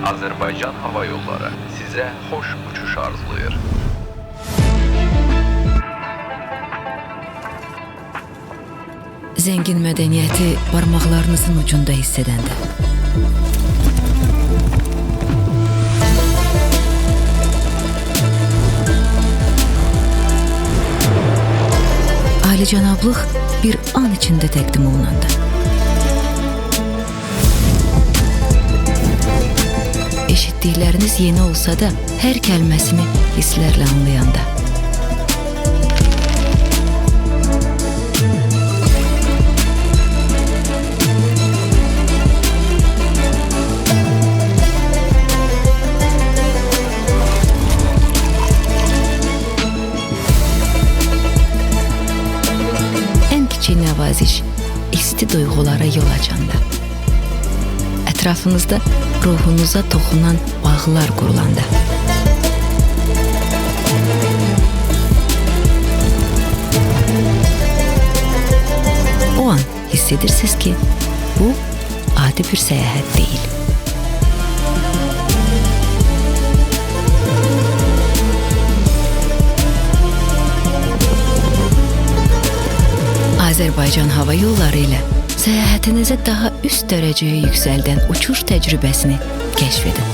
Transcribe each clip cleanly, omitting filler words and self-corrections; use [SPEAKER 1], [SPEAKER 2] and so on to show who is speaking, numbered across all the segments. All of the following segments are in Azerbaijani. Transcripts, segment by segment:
[SPEAKER 1] Azərbaycan Hava Yolları sizə xoş uçuş arzulayır.
[SPEAKER 2] Zengin mədəniyyəti barmaqlarınızın ucunda hiss edəndə. Alicənablıq bir an içində təqdim olunanda. Eşitdikləriniz yeni olsa da, hər kəlməsini hisslərlə anlayanda. Ən kiçik nəvaziş, isti duyğulara yol açanda. Ətrafınızda ruhunuza toxunan bağlar qurulanda. O an hiss edirsiniz ki, bu adi bir səyahət deyil. Azərbaycan Hava Yolları ilə səyahətinizi daha üst dərəcəyə yüksəldən uçuş təcrübəsini kəşf edin.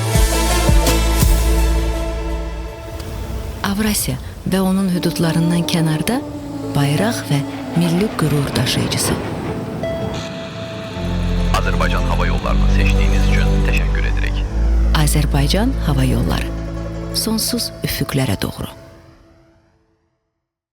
[SPEAKER 2] Avrasiya və onun hüdudlarından kənarda bayraq və milli qürur daşıyıcısı.
[SPEAKER 1] Azərbaycan Hava Yollarını seçdiyiniz üçün təşəkkür edirik.
[SPEAKER 2] Azərbaycan Hava Yolları. Sonsuz üfüqlərə doğru.